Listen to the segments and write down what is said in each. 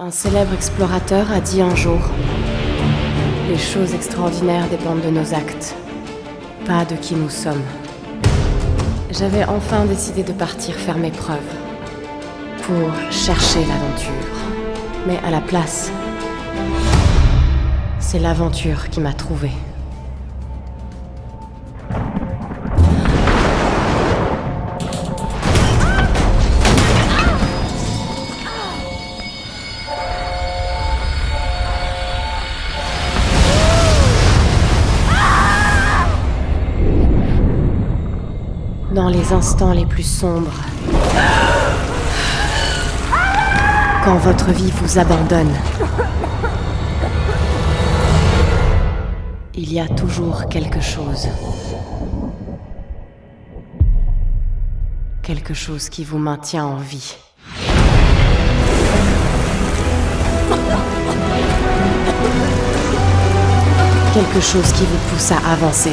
Un célèbre explorateur a dit un jour « Les choses extraordinaires dépendent de nos actes, pas de qui nous sommes. » J'avais enfin décidé de partir faire mes preuves, pour chercher l'aventure. Mais à la place, c'est l'aventure qui m'a trouvée. Dans les instants les plus sombres, quand votre vie vous abandonne, il y a toujours quelque chose. Quelque chose qui vous maintient en vie. Quelque chose qui vous pousse à avancer.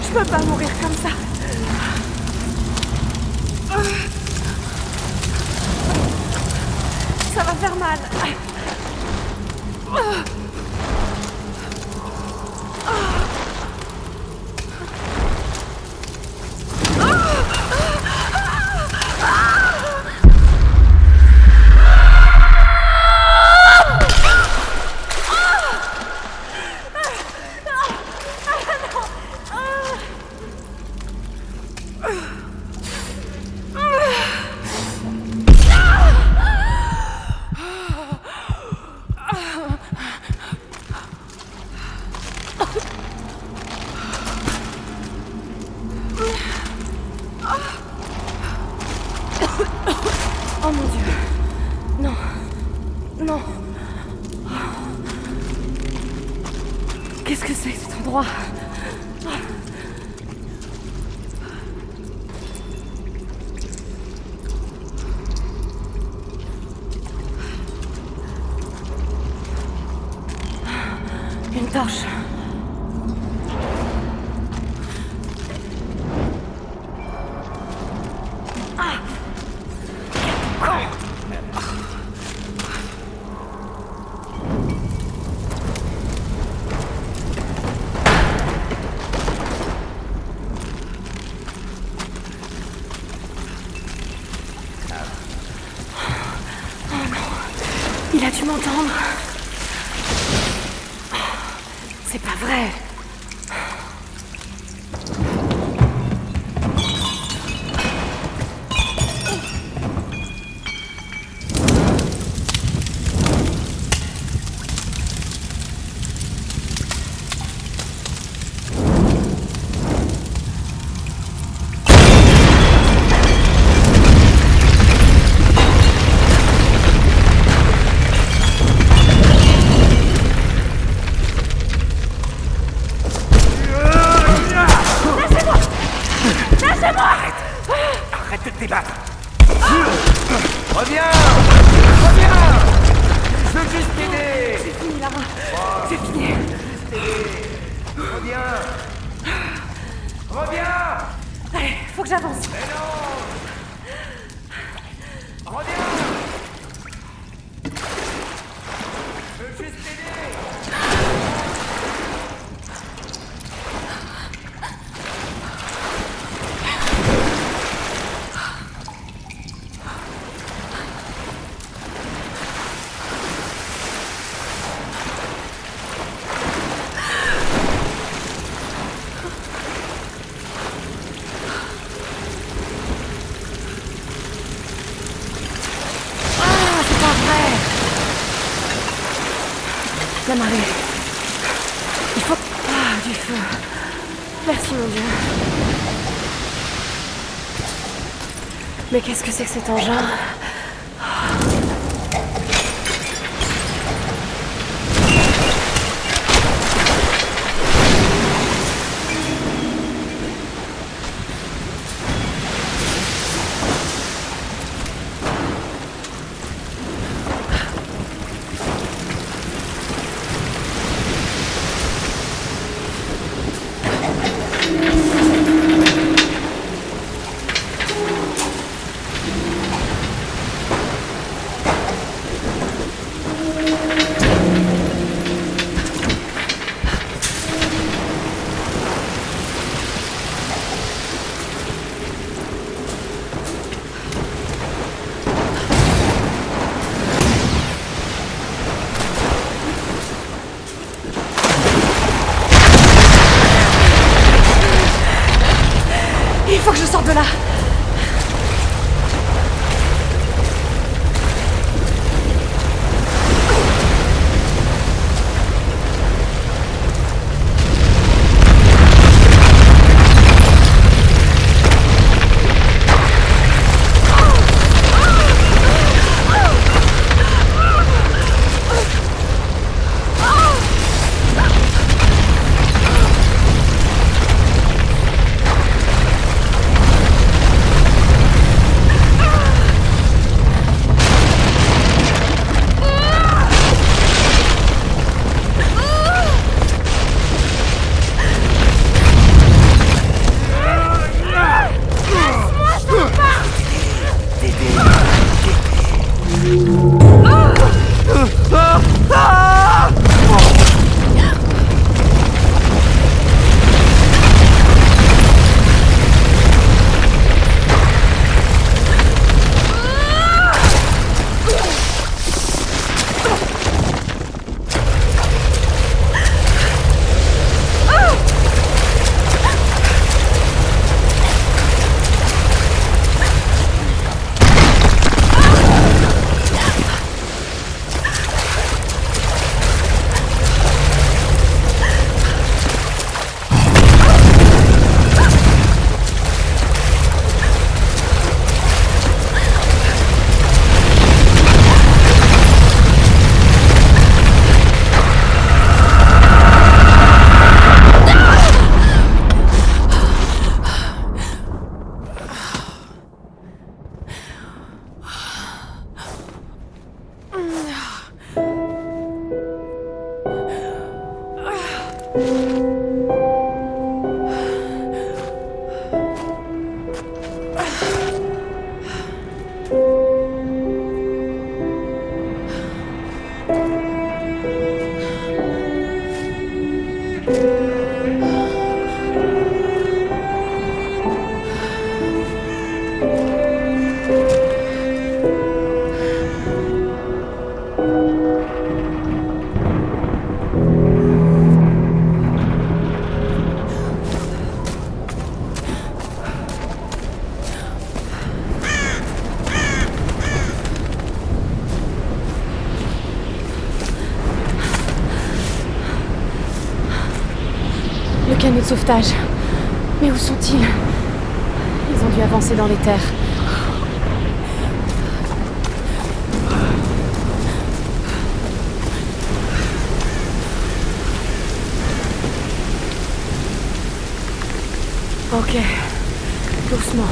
Je peux pas mourir comme ça. Ça va faire mal. Oh mon Dieu. Non. Non. Qu'est-ce que c'est que cet endroit ? torche. Ah! Con! Oh non! Il a dû m'entendre. C'est pas vrai. Arrête de te débattre. Reviens. Reviens. Je veux juste t'aider. C'est fini, Lara. C'est fini. Reviens. Reviens. Allez, faut que j'avance. Mais non. Reviens. Je veux juste t'aider. La marée. Il faut... Ah, du feu. Merci, mon Dieu. Mais qu'est-ce que c'est que cet engin? Il faut que je sorte de là. canot de sauvetage. Mais où sont-ils? Ils ont dû avancer dans les terres. Ok, doucement.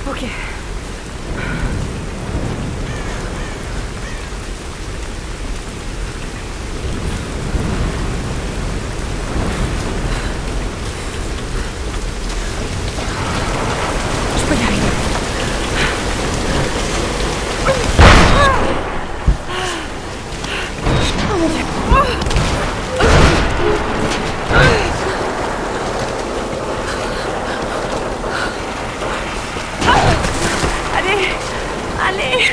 Ok. Je peux y arriver. Oh mon Dieu. Allez, allez.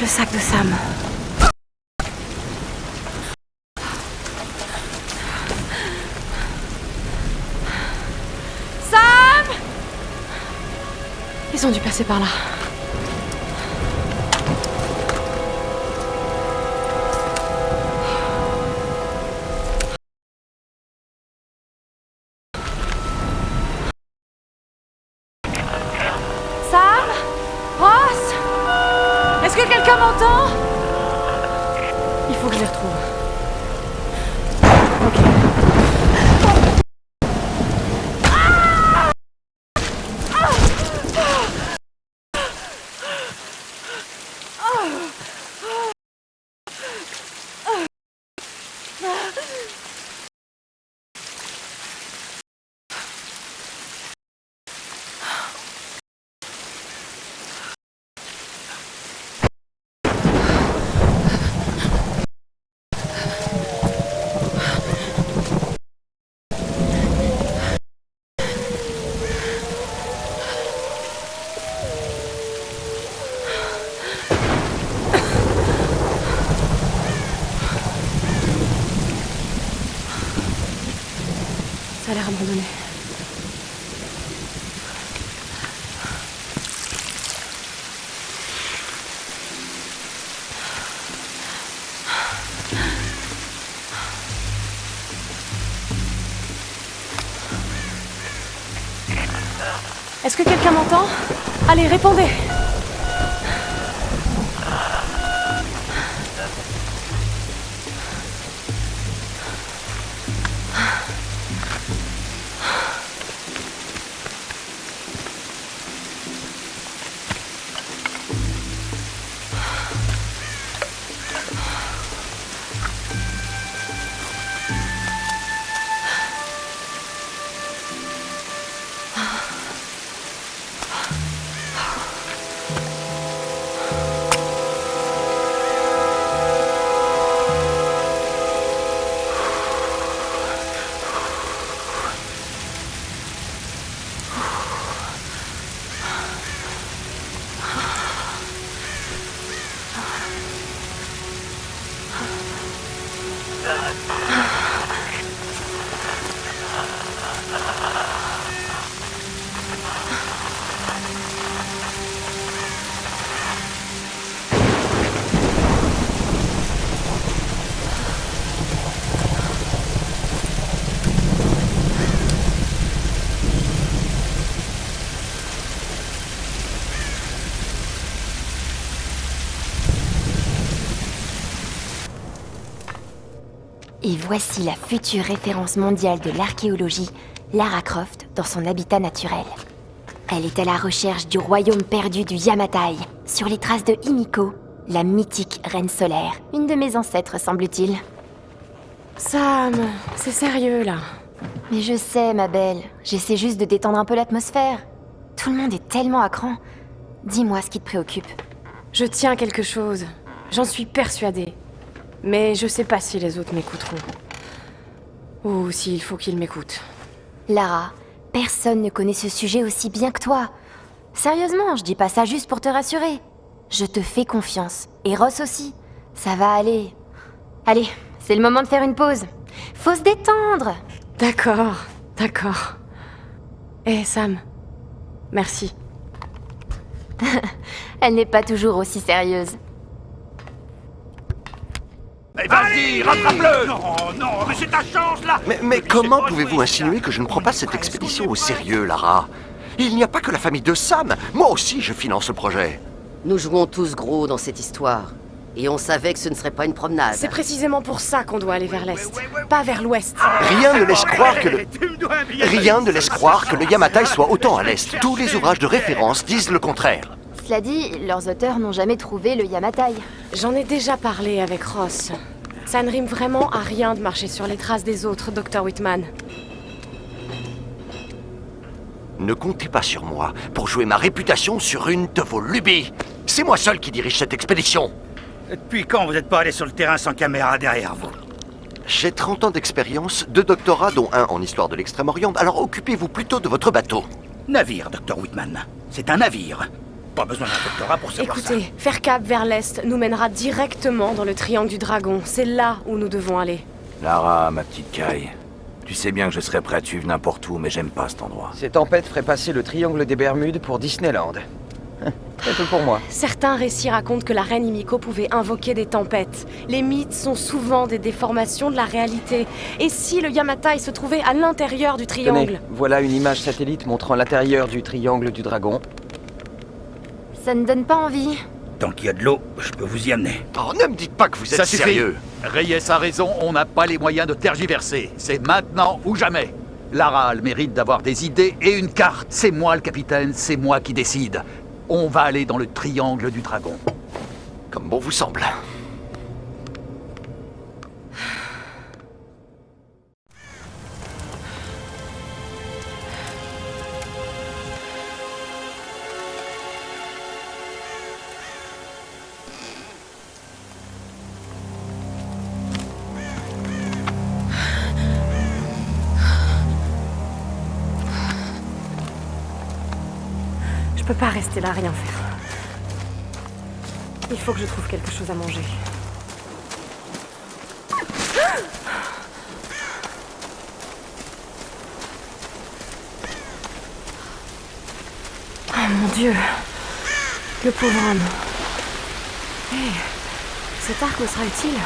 Le sac de Sam. Sam! Ils ont dû passer par là. Sam? Ross? Est-ce que quelqu'un m'entend? Il faut que je les retrouve. Ok. Ça a l'air abandonné. Est-ce que quelqu'un m'entend? Allez, répondez! Et voici la future référence mondiale de l'archéologie, Lara Croft, dans son habitat naturel. Elle est à la recherche du royaume perdu du Yamatai, sur les traces de Himiko, la mythique reine solaire, une de mes ancêtres semble-t-il. Sam, c'est sérieux là. Mais je sais, ma belle, j'essaie juste de détendre un peu l'atmosphère. Tout le monde est tellement à cran. Dis-moi ce qui te préoccupe. Je tiens quelque chose. J'en suis persuadée. Mais je sais pas si les autres m'écouteront. Ou s'il faut qu'ils m'écoutent. Lara, personne ne connaît ce sujet aussi bien que toi. Sérieusement, je dis pas ça juste pour te rassurer. Je te fais confiance. Et Ross aussi. Ça va aller. Allez, c'est le moment de faire une pause. Faut se détendre. D'accord. Eh Sam, merci. Elle n'est pas toujours aussi sérieuse. Mais vas-y, rattrape-le! Non, mais c'est ta chance, là! Mais comment pouvez-vous insinuer que je ne prends pas cette expédition au sérieux, Lara? Il n'y a pas que la famille de Sam. Moi aussi, je finance le projet. Nous jouons tous gros dans cette histoire. Et on savait que ce ne serait pas une promenade. C'est précisément pour ça qu'on doit aller vers l'est, pas vers l'ouest. Rien ne laisse croire que le Yamatai soit autant à l'est. Tous les ouvrages de référence disent le contraire. Cela dit, leurs auteurs n'ont jamais trouvé le Yamatai. J'en ai déjà parlé avec Ross. Ça ne rime vraiment à rien de marcher sur les traces des autres, Dr. Whitman. Ne comptez pas sur moi pour jouer ma réputation sur une de vos lubies. C'est moi seul qui dirige cette expédition. Depuis quand vous n'êtes pas allé sur le terrain sans caméra derrière vous? J'ai 30 ans d'expérience, 2 doctorats dont un en histoire de l'Extrême-Orient, alors occupez-vous plutôt de votre bateau. Navire, Dr. Whitman. C'est un navire. Pas besoin d'un doctorat pour savoir ça. Écoutez, faire cap vers l'est nous mènera directement dans le triangle du dragon. C'est là où nous devons aller. Lara, ma petite Kai, tu sais bien que je serais prêt à te suivre n'importe où, mais j'aime pas cet endroit. Ces tempêtes feraient passer le triangle des Bermudes pour Disneyland. Très peu pour moi. Certains récits racontent que la reine Himiko pouvait invoquer des tempêtes. Les mythes sont souvent des déformations de la réalité. Et si le Yamatai se trouvait à l'intérieur du triangle? Tenez, voilà une image satellite montrant l'intérieur du triangle du dragon. Ça ne donne pas envie. Tant qu'il y a de l'eau, je peux vous y amener. Oh, ne me dites pas que vous êtes sérieux. Reyes a raison, on n'a pas les moyens de tergiverser. C'est maintenant ou jamais. Lara a le mérite d'avoir des idées et une carte. C'est moi le capitaine, c'est moi qui décide. On va aller dans le triangle du dragon. Comme bon vous semble. Je peux pas rester là, rien faire. Il faut que je trouve quelque chose à manger. Oh mon Dieu! Le pauvre homme. Hé, cet arc me sera utile.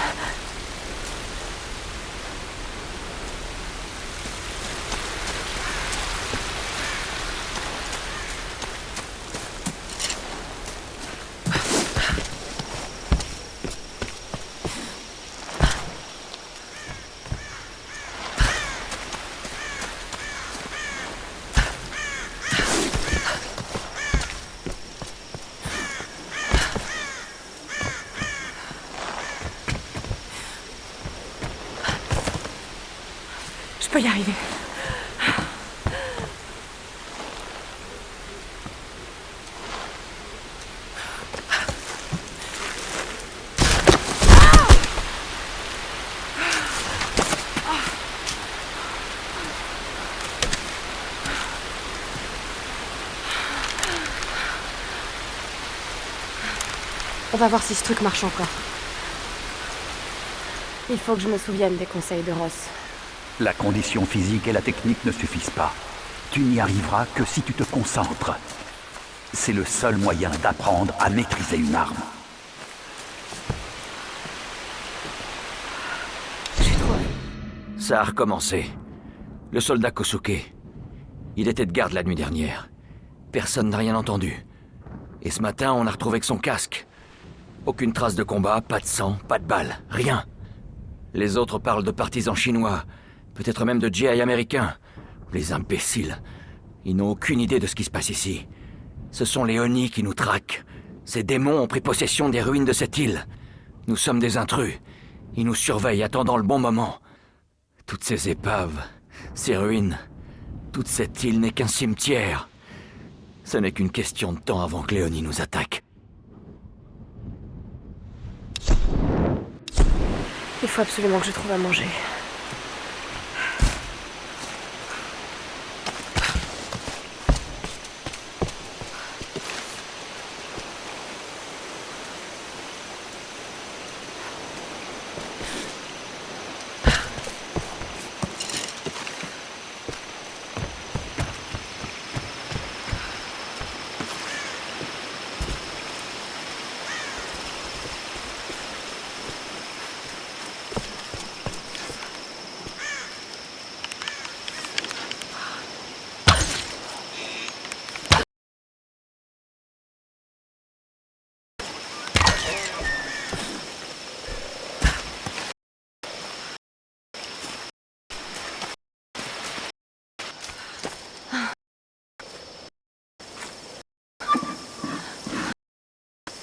Je peux y arriver. On va voir si ce truc marche encore. Il faut que je me souvienne des conseils de Ross. La condition physique et la technique ne suffisent pas. Tu n'y arriveras que si tu te concentres. C'est le seul moyen d'apprendre à maîtriser une arme. J'ai trouvé. Ça a recommencé. Le soldat Kosuke. Il était de garde la nuit dernière. Personne n'a rien entendu. Et ce matin, on a retrouvé que son casque. Aucune trace de combat, pas de sang, pas de balles, rien. Les autres parlent de partisans chinois, peut-être même de GI américains. Les imbéciles. Ils n'ont aucune idée de ce qui se passe ici. Ce sont les Oni qui nous traquent. Ces démons ont pris possession des ruines de cette île. Nous sommes des intrus. Ils nous surveillent, attendant le bon moment. Toutes ces épaves, ces ruines, toute cette île n'est qu'un cimetière. Ce n'est qu'une question de temps avant que les Oni nous attaquent. Il faut absolument que je trouve à manger.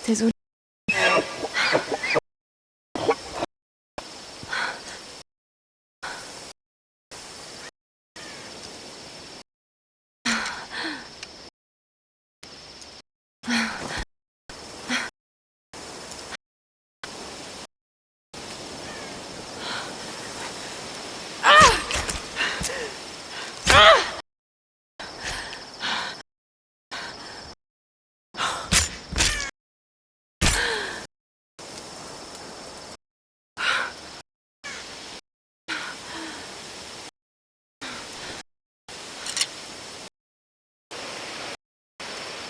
Désolée.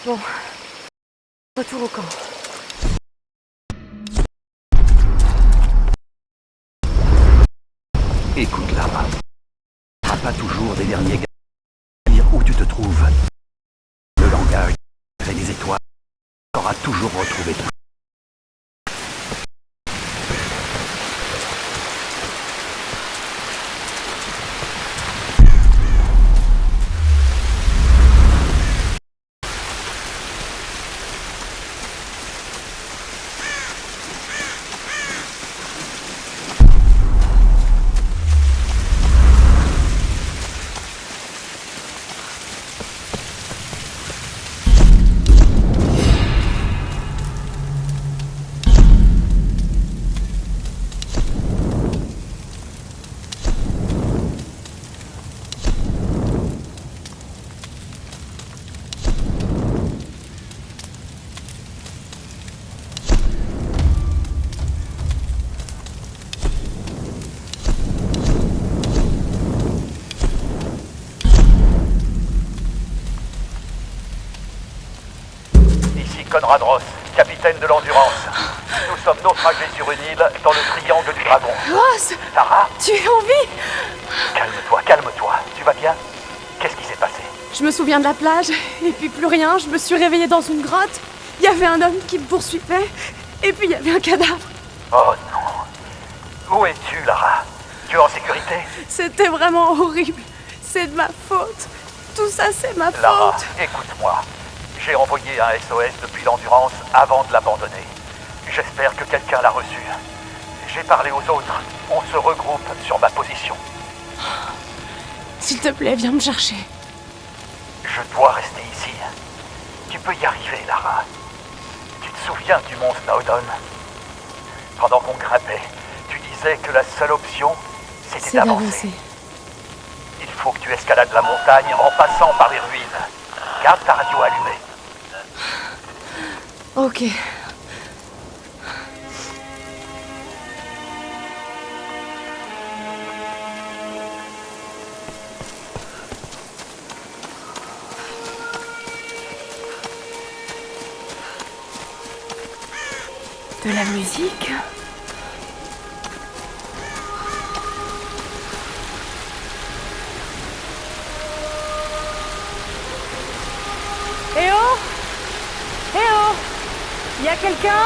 Bon, retour au camp. Écoute, Lara. Tu n'auras pas toujours des derniers gars à dire où tu te trouves. Le langage des étoiles aura toujours retrouvé tout. Conrad Ross, capitaine de l'Endurance. Nous sommes naufragés sur une île dans le triangle du dragon. Ross, Lara, tu es en vie? calme-toi, calme-toi. Tu vas bien? Qu'est-ce qui s'est passé? Je me souviens de la plage, et puis plus rien. Je me suis réveillée dans une grotte. Il y avait un homme qui me poursuivait, et puis il y avait un cadavre. Oh non. Où es-tu, Lara? Tu es en sécurité? C'était vraiment horrible. C'est de ma faute. Tout ça, c'est ma Lara, faute. écoute-moi. J'ai envoyé un SOS depuis l'Endurance avant de l'abandonner. J'espère que quelqu'un l'a reçu. J'ai parlé aux autres. On se regroupe sur ma position. S'il te plaît, viens me chercher. Je dois rester ici. Tu peux y arriver, Lara. Tu te souviens du mont Snowdon? Pendant qu'on grimpait, tu disais que la seule option, c'était C'est d'avancer. d'avancer. Il faut que tu escalades la montagne en passant par les ruines. Garde ta radio allumée. Ok. De la musique? Eh oh! Eh oh! Y a quelqu'un?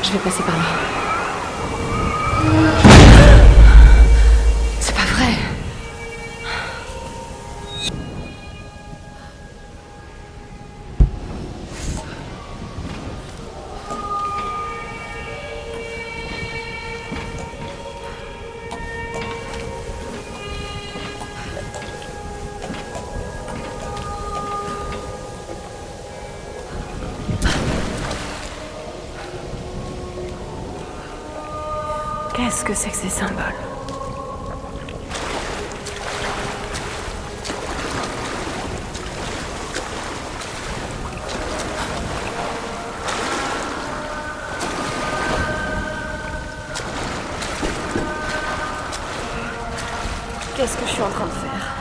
Je vais passer par là. C'est pas vrai. Qu'est-ce que c'est que ces symboles? Qu'est-ce que je suis en train de faire?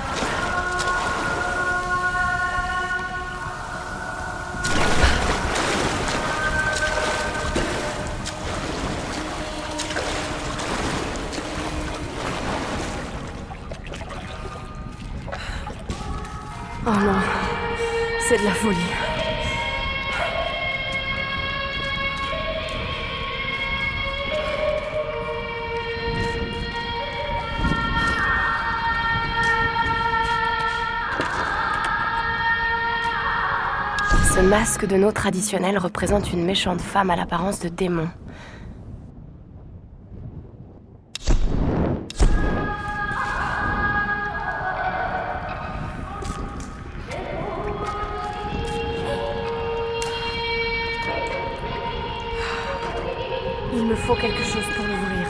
Oh non, c'est de la folie. Ce masque de nos traditionnels représente une méchante femme à l'apparence de démon. Il me faut quelque chose pour l'ouvrir.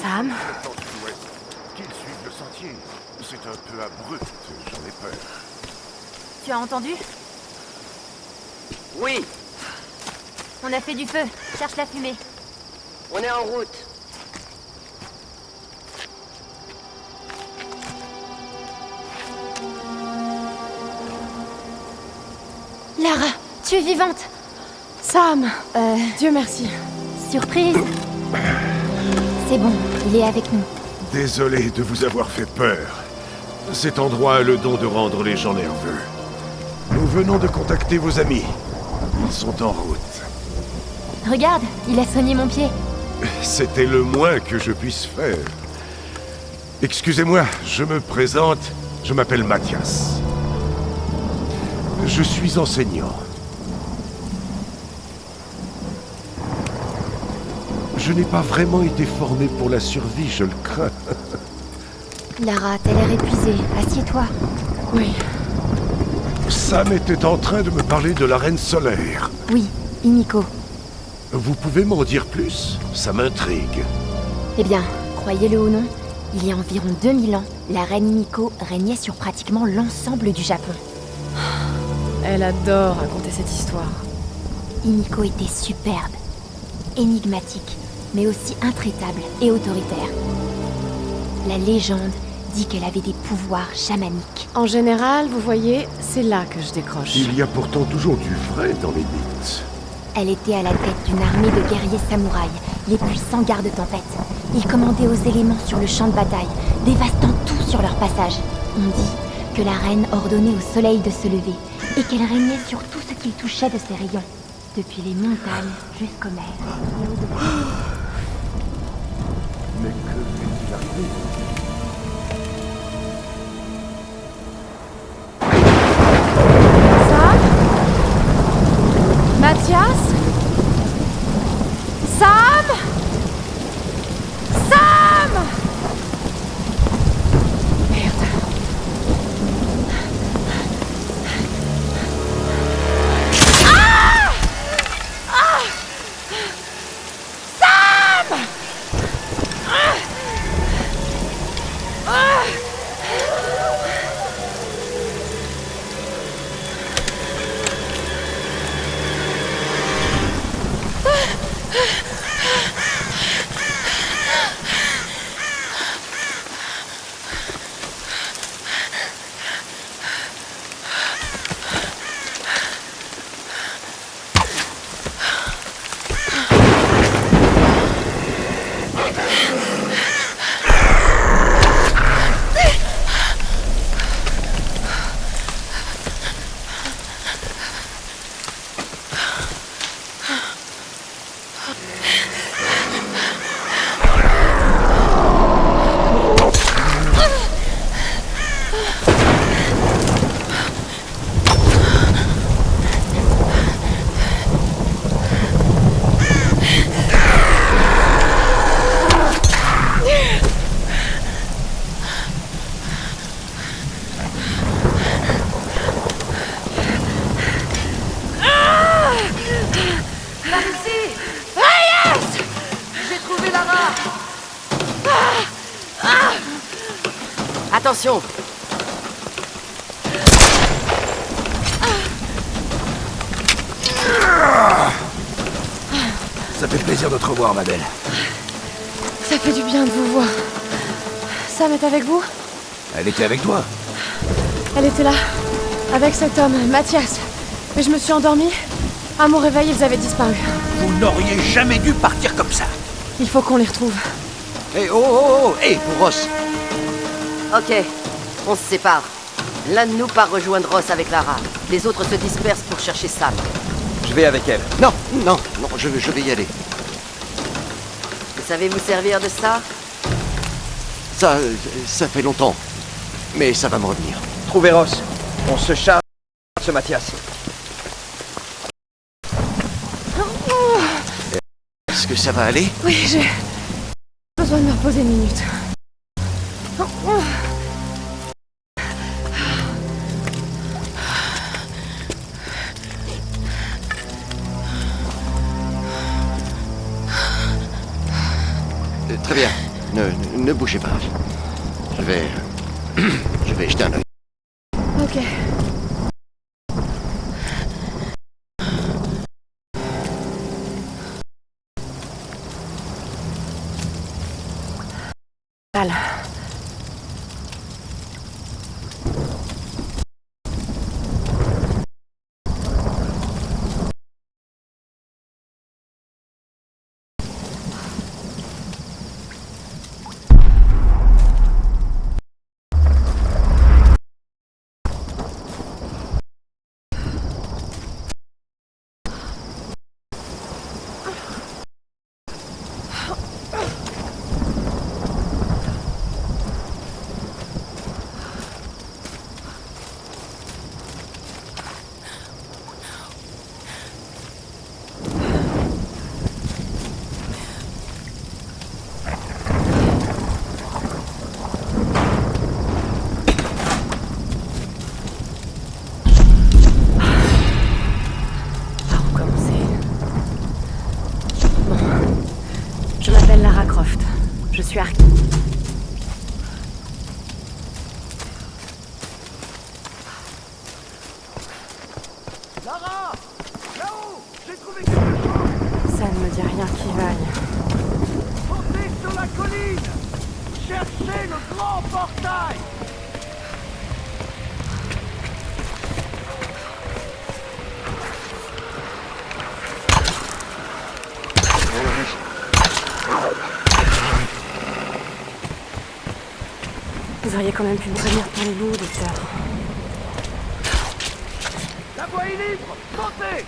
Sam? Qu'ils suivent le sentier. C'est un peu abrupt, j'en ai peur. Tu as entendu? Oui, On a fait du feu. Cherche la fumée. on est en route. Lara, tu es vivante. Sam! Dieu merci. Surprise. C'est bon, il est avec nous. Désolé de vous avoir fait peur. Cet endroit a le don de rendre les gens nerveux. Nous venons de contacter vos amis. Ils sont en route. Regarde, il a soigné mon pied. C'était le moins que je puisse faire. Excusez-moi, je me présente. Je m'appelle Mathias. Je suis enseignant. Je n'ai pas vraiment été formé pour la survie, je le crains. Lara, t'as l'air épuisée. Assieds-toi. Oui. Sam était en train de me parler de la Reine Solaire. Oui, Himiko. Vous pouvez m'en dire plus? Ça m'intrigue. Eh bien, croyez-le ou non, il y a environ 2000 ans, la reine Himiko régnait sur pratiquement l'ensemble du Japon. Elle adore raconter cette histoire. Himiko était superbe, énigmatique, mais aussi intraitable et autoritaire. La légende dit qu'elle avait des pouvoirs chamaniques. En général, vous voyez, c'est là que je décroche. Il y a pourtant toujours du vrai dans les mythes. Elle était à la tête d'une armée de guerriers samouraïs, les puissants gardes-tempête. Ils commandaient aux éléments sur le champ de bataille, dévastant tout sur leur passage. On dit que la reine ordonnait au soleil de se lever, et qu'elle régnait sur tout ce qu'il touchait de ses rayons, depuis les montagnes jusqu'aux mers. Et au-delà. Mais que fait-il arriver? Mathias? Sam? Sam! Merde. Attention! Ça fait plaisir de te revoir, ma belle. Ça fait du bien de vous voir. Sam est avec vous? Elle était avec toi? Elle était là, avec cet homme, Mathias. Mais je me suis endormie. À mon réveil, ils avaient disparu. Vous n'auriez jamais dû partir comme ça. Il faut qu'on les retrouve. Hé, oh, hé, pour Ross. Ok, on se sépare. L'un de nous part rejoindre Ross avec Lara. Les autres se dispersent pour chercher Sam. Je vais avec elle. Non, je vais y aller. Vous savez vous servir de ça? Ça fait longtemps. Mais ça va me revenir. Trouvez Ross. On se charge de ce Mathias. Est-ce que ça va aller? Oui, j'ai besoin de me reposer une minute. Très bien. Ne bougez pas. Je vais jeter un œil. Ok. Al. Lara! Là-haut! J'ai trouvé quelque chose! Ça ne me dit rien qui vaille. Montez sur la colline! Cherchez le grand portail! Vous auriez quand même pu me prévenir pour les loups, docteur. La voie est libre! Montez!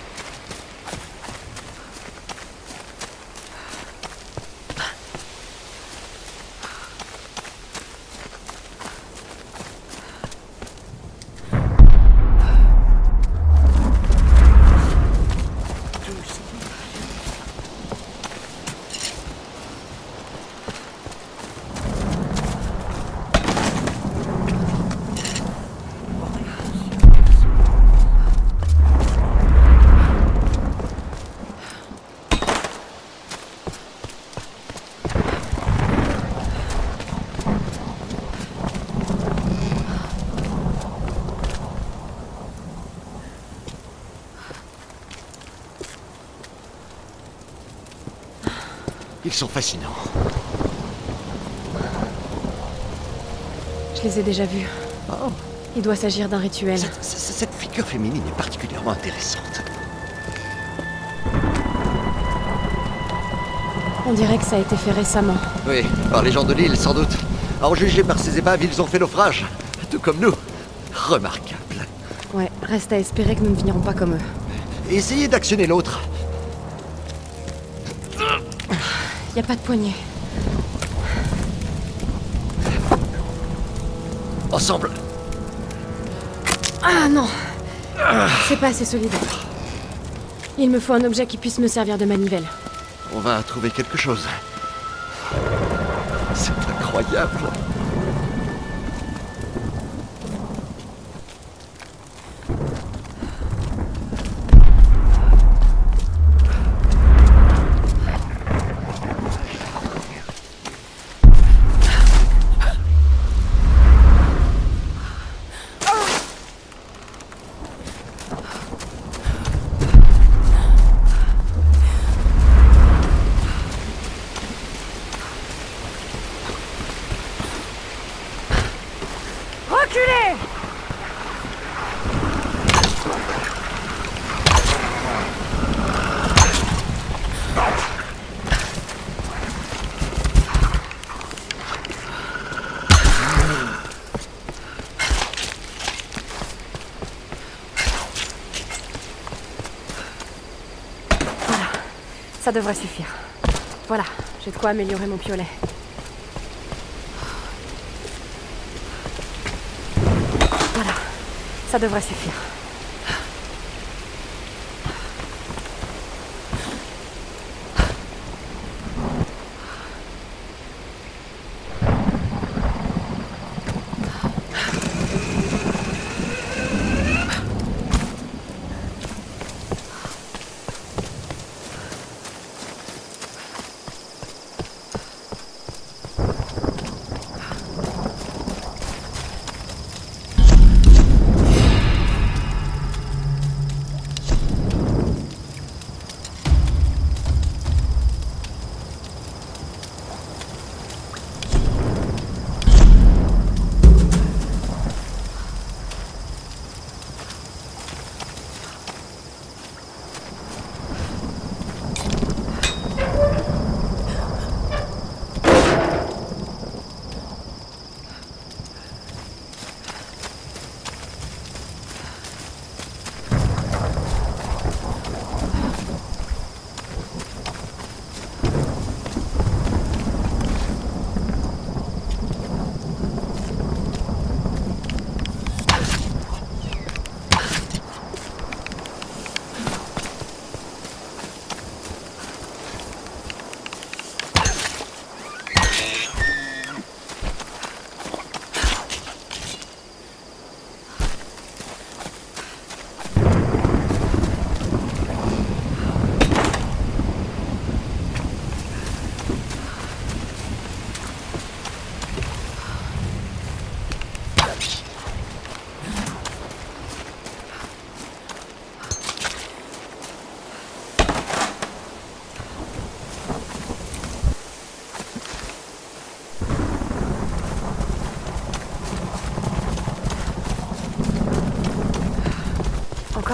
Ils sont fascinants. Je les ai déjà vus. Oh, Il doit s'agir d'un rituel. cette figure féminine est particulièrement intéressante. On dirait que ça a été fait récemment. Oui, par les gens de l'île, sans doute. À en juger par ces épaves, ils ont fait naufrage. Tout comme nous. Remarquable. Ouais, reste à espérer que nous ne finirons pas comme eux. Essayez d'actionner l'autre. Y a pas de poignée. Ensemble. Ah non! C'est pas assez solide. Il me faut un objet qui puisse me servir de manivelle. On va trouver quelque chose. C'est incroyable. Reculez! Ça devrait suffire. Voilà, j'ai de quoi améliorer mon piolet. Voilà, ça devrait suffire.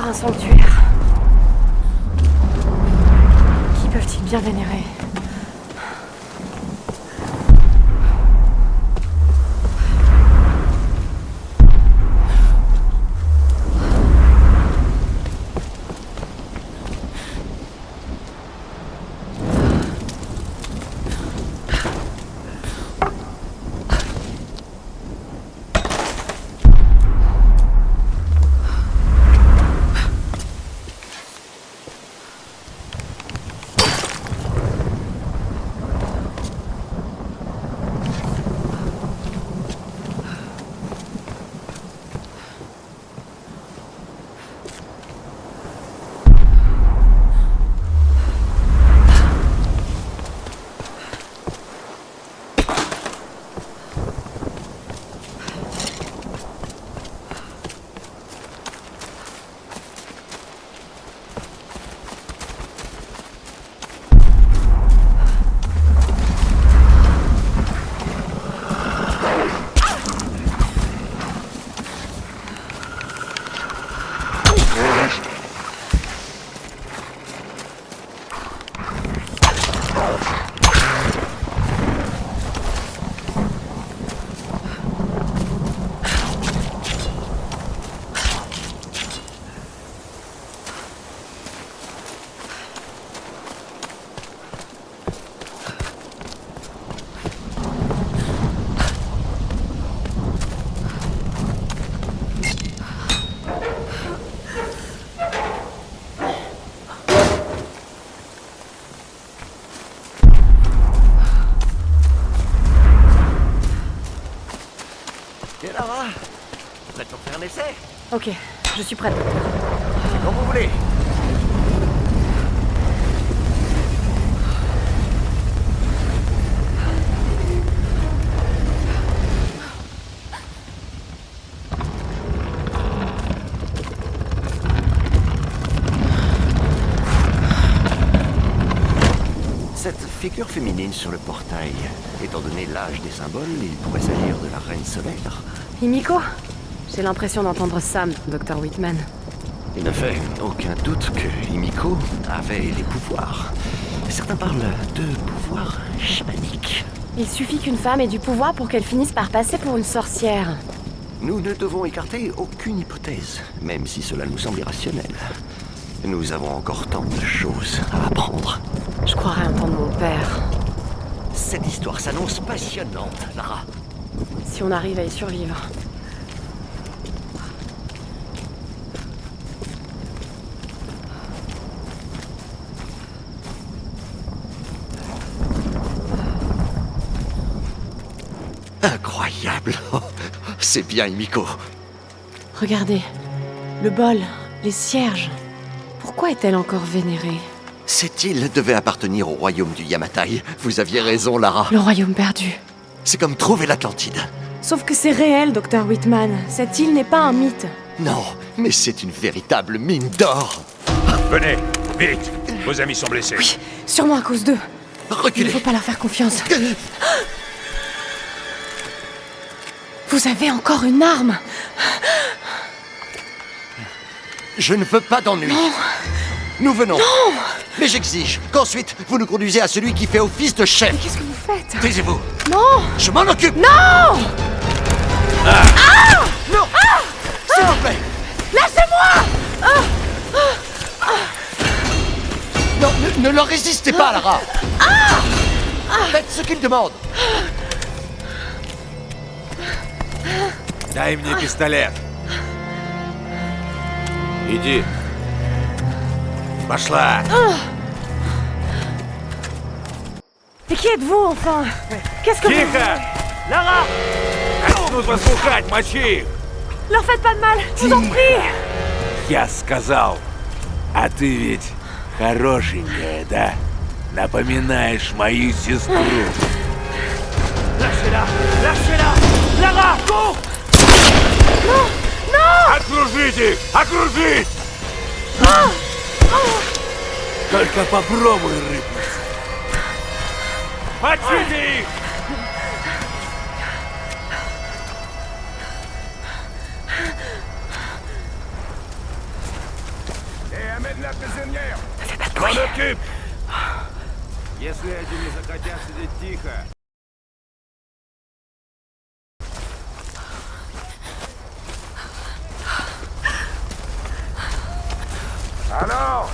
un sanctuaire. Qui peuvent-ils bien vénérer? Et Lara, prête pour faire un essai? Ok, je suis prête. Comme vous voulez. Cette figure féminine sur le portail, étant donné l'âge des symboles, il pourrait s'agir de la Reine Solaire. Himiko? J'ai l'impression d'entendre Sam, Dr. Whitman. Il ne fait aucun doute que Himiko avait les pouvoirs. Certains parlent de pouvoirs chamaniques. Il suffit qu'une femme ait du pouvoir pour qu'elle finisse par passer pour une sorcière. Nous ne devons écarter aucune hypothèse, même si cela nous semble irrationnel. Nous avons encore tant de choses à apprendre. Je croirais entendre mon père. Cette histoire s'annonce passionnante, Lara. Si on arrive à y survivre. Incroyable. C'est bien, Himiko. Regardez. Le bol, les cierges. Pourquoi est-elle encore vénérée? Cette île devait appartenir au royaume du Yamatai. Vous aviez raison, Lara. Le royaume perdu. C'est comme trouver l'Atlantide. Sauf que c'est réel, Dr. Whitman. Cette île n'est pas un mythe. Non, mais c'est une véritable mine d'or. Venez, vite. Vos amis sont blessés. Oui, sûrement à cause d'eux. Il Reculez. ne faut pas leur faire confiance. Vous avez encore une arme? Je ne veux pas d'ennui. Nous venons. Non! Mais j'exige qu'ensuite, vous nous conduisez à celui qui fait office de chef. Mais qu'est-ce que vous faites? Taisez-vous. Non! Je m'en occupe. Non! Non. S'il vous plaît. Lâchez-moi! Non, ne leur résistez pas, Lara. Faites ce qu'ils demandent. Дай мне пистолет. Иди. Пошла. Et qui êtes-vous, enfin? Qu'est-ce que vous... Тихо! Lara! Начнут вас пухать, мочи их! Leur faites pas de mal, je vous en prie! Я сказал. А ты ведь хорошенькая, да? Напоминаешь мою сестру. Lâchez-la! Lâchez-la! Lara, cours! Non! Non! Окружите их! Окружить! Только попробуй рыпнуться. Мочите их! la prisonnière! Fais pas de M'en bruit. occupe! Если эти не захотят сидеть тихо... Alors?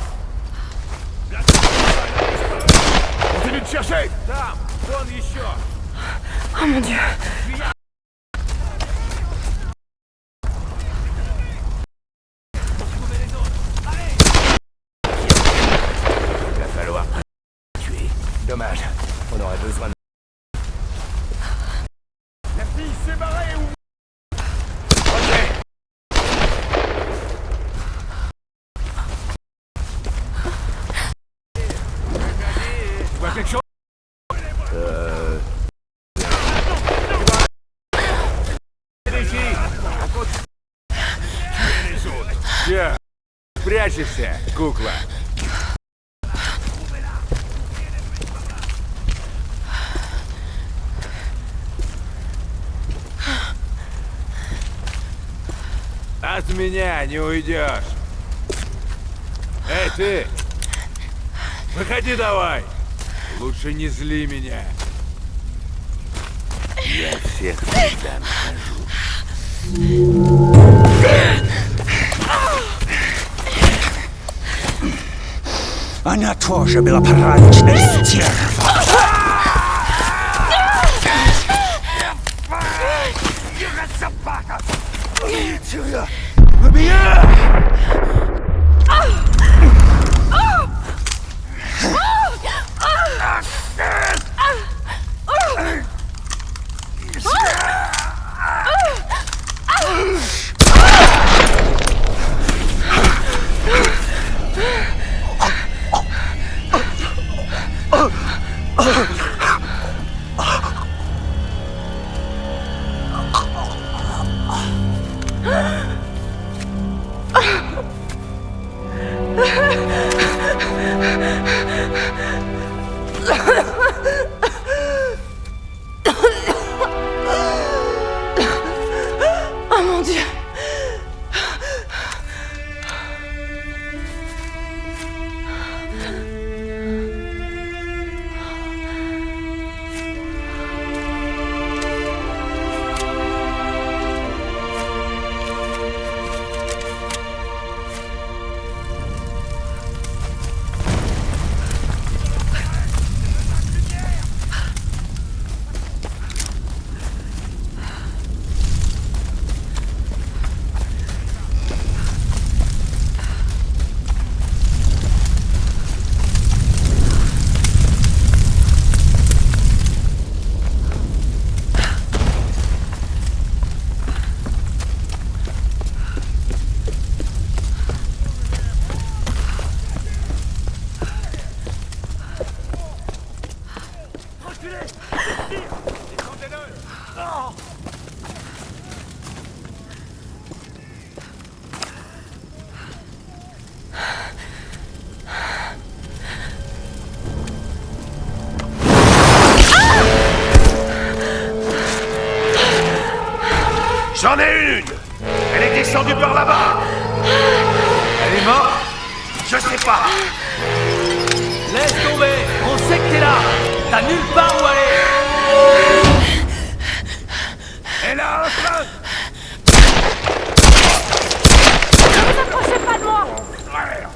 Continue de chercher! Там! Вон еще! Oh mon dieu. Il va falloir tuer. Dommage. On aurait besoin de... La fille s'est barrée ou... Ok. Tu vois quelque chose? Les autres. Tiens, прячешься, кукла. От меня не уйдешь. Эй, ты! Выходи давай! Лучше не зли меня. Я всех всегда нахожу. Она тоже была порядочная стерва. Собака! Сюда! Убей! Oh mon dieu. J'en ai une! Elle est descendue par là-bas! Elle est morte? Je sais pas! Laisse tomber! On sait que t'es là! T'as nulle part où aller! Elle a un feu! Ne vous approchez pas de moi! Frère!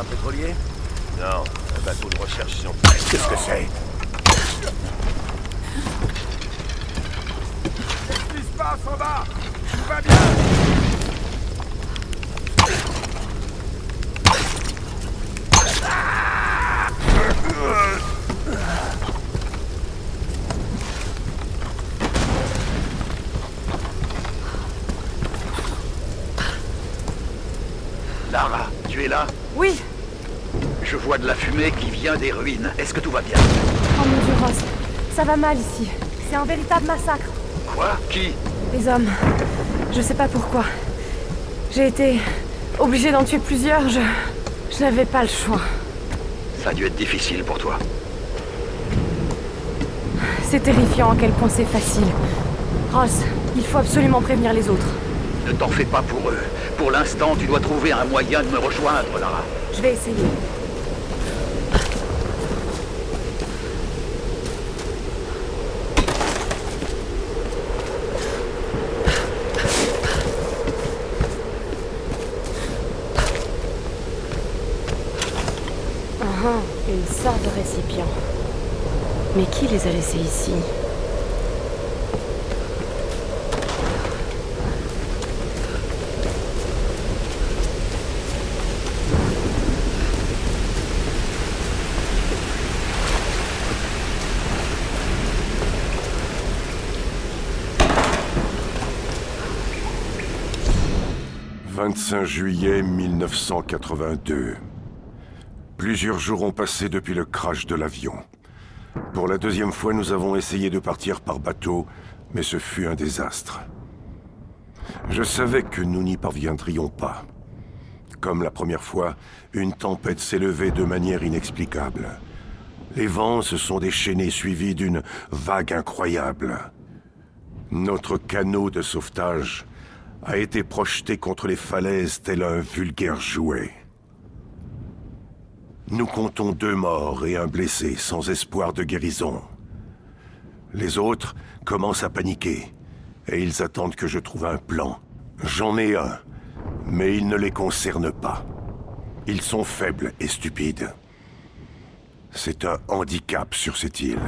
pétrolier? Non, un bateau de recherche scientifique. Qu'est-ce que c'est? Qu'est-ce qui se passe en bas? Tout va bien? Lara, tu es là? Oui. Je vois de la fumée qui vient des ruines. Est-ce que tout va bien? Oh mon Dieu, Ross. Ça va mal ici. C'est un véritable massacre. Quoi? Qui? Les hommes. Je sais pas pourquoi. J'ai été obligée d'en tuer plusieurs. Je n'avais pas le choix. Ça a dû être difficile pour toi. C'est terrifiant à quel point c'est facile. Ross, il faut absolument prévenir les autres. Ne t'en fais pas pour eux. Pour l'instant, tu dois trouver un moyen de me rejoindre, Lara. Je vais essayer. Une sorte de récipient. Mais qui les a laissés ici? « 25 juillet 1982. Plusieurs jours ont passé depuis le crash de l'avion. Pour la deuxième fois, nous avons essayé de partir par bateau, mais ce fut un désastre. Je savais que nous n'y parviendrions pas. Comme la première fois, une tempête s'est levée de manière inexplicable. Les vents se sont déchaînés suivis d'une vague incroyable. Notre canot de sauvetage a été projeté contre les falaises tel un vulgaire jouet. Nous comptons 2 morts et un blessé sans espoir de guérison. Les autres commencent à paniquer et ils attendent que je trouve un plan. J'en ai un, mais il ne les concerne pas. Ils sont faibles et stupides. C'est un handicap sur cette île.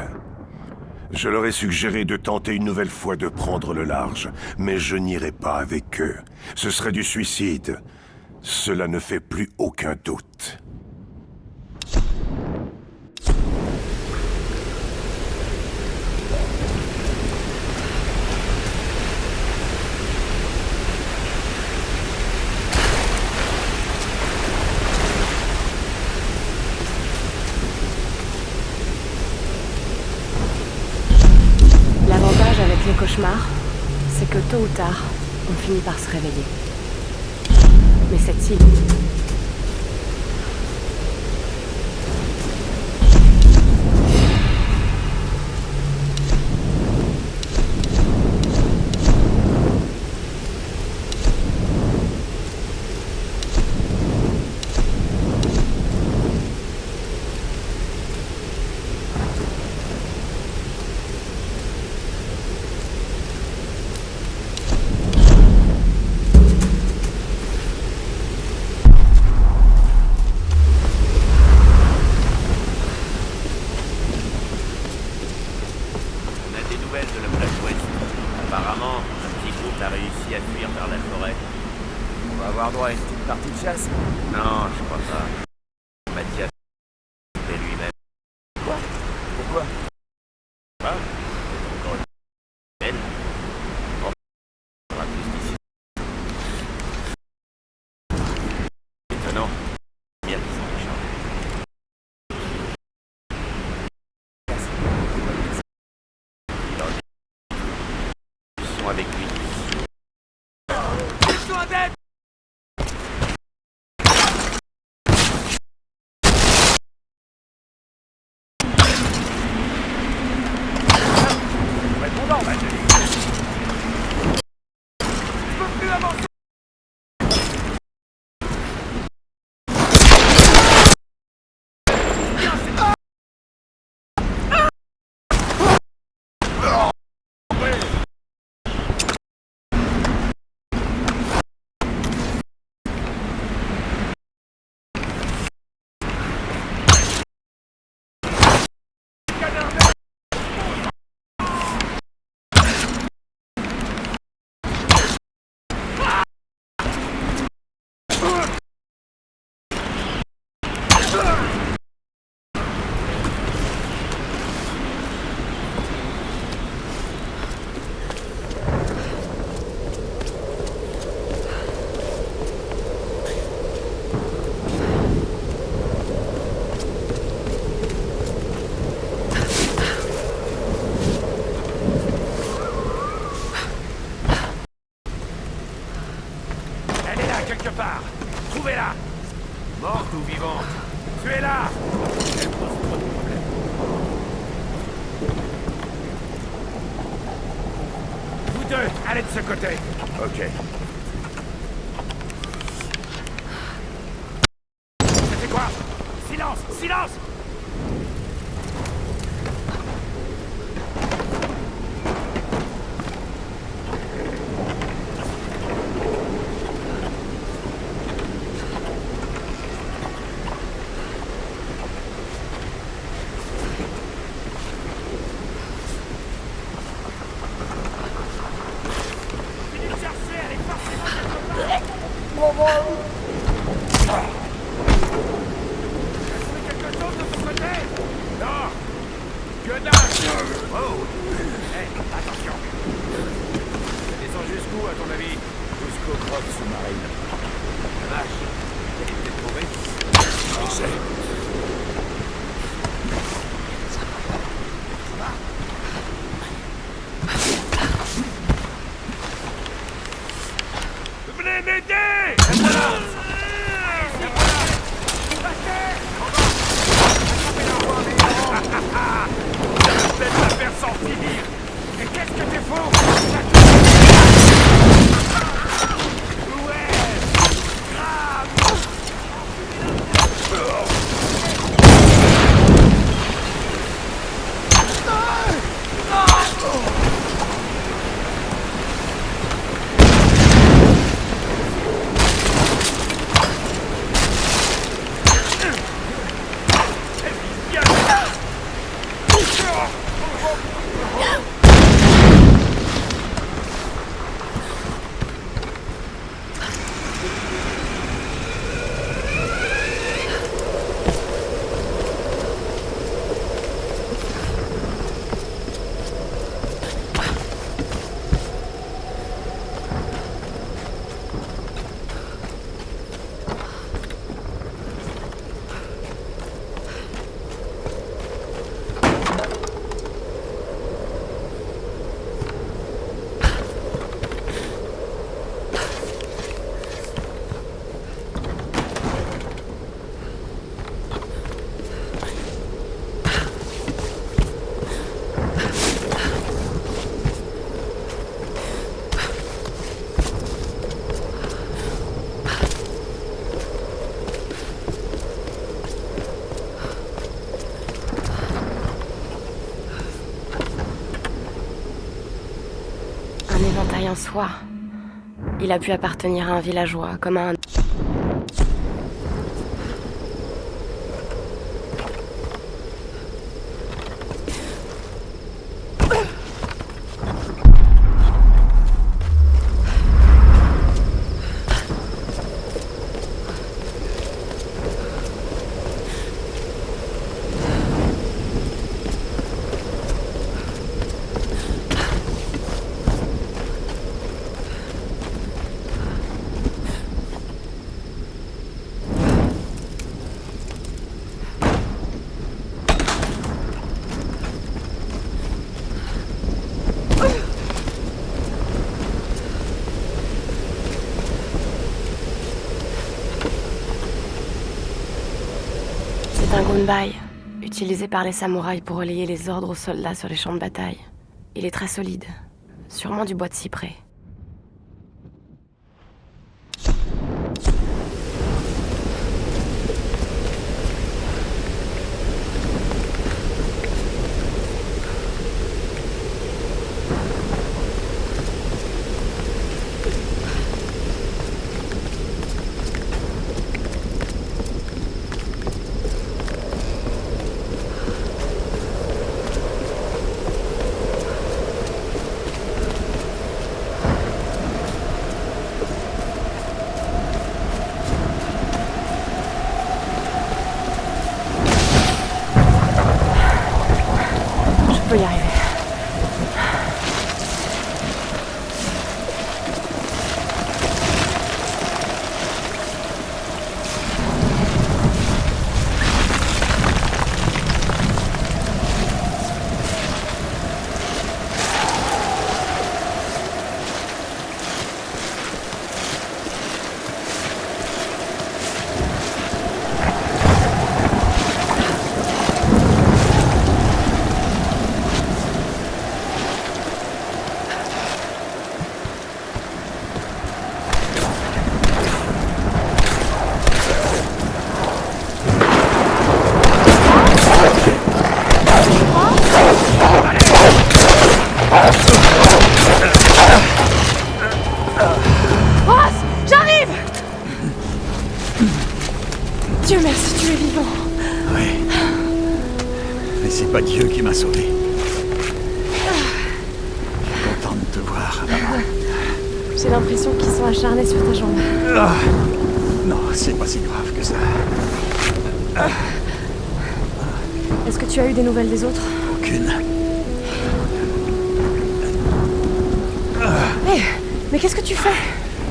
Je leur ai suggéré de tenter une nouvelle fois de prendre le large, mais je n'irai pas avec eux. Ce serait du suicide. Cela ne fait plus aucun doute. L'avantage avec les cauchemars, c'est que tôt ou tard, on finit par se réveiller. Mais cette île... Partie de chasse? Non, je crois pas. Mathias fait lui-même. Quoi? Pourquoi? Ah, c'est encore une belle. Enfin, on va plus d'ici. Étonnant. Bien qu'ils sont méchants. Ils sont avec lui. Elle est là, quelque part. Trouvez-la. Morte ou vivante. Tuez-la. Elle pose trop de problèmes. Vous deux, allez de ce côté. Ok. C'était quoi? Silence! Silence! Venez m'aider! Ça va peut-être la faire sortir! Mais qu'est-ce que tu fous? Ouais! Grave! Un éventail en soie. Il a pu appartenir à un villageois, comme à un... C'est un gunbai, utilisé par les samouraïs pour relayer les ordres aux soldats sur les champs de bataille. Il est très solide, sûrement du bois de cyprès. peux y arriver. Dieu merci, tu es vivant. Oui. Mais c'est pas Dieu qui m'a sauvé. Content de te voir, maman. J'ai l'impression qu'ils sont acharnés sur ta jambe. Ah. Non, c'est pas si grave que ça. Est-ce que tu as eu des nouvelles des autres? Aucune. Hé, mais qu'est-ce que tu fais?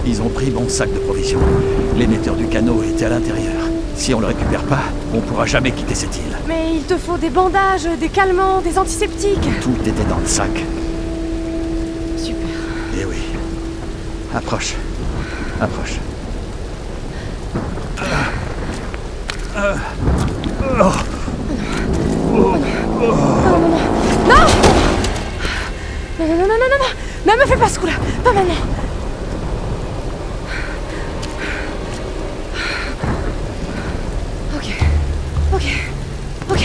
Ils ont pris mon sac de provisions. L'émetteur du canot était à l'intérieur. Si on le récupère pas, on pourra jamais quitter cette île. Mais il te faut des bandages, des calmants, des antiseptiques. Tout était dans le sac. Super. Eh oui. Approche. Approche. Non! Non, non, non, non, non, non! Ne me fais pas ce coup-là! Pas maintenant! Ok. Ok. Ok.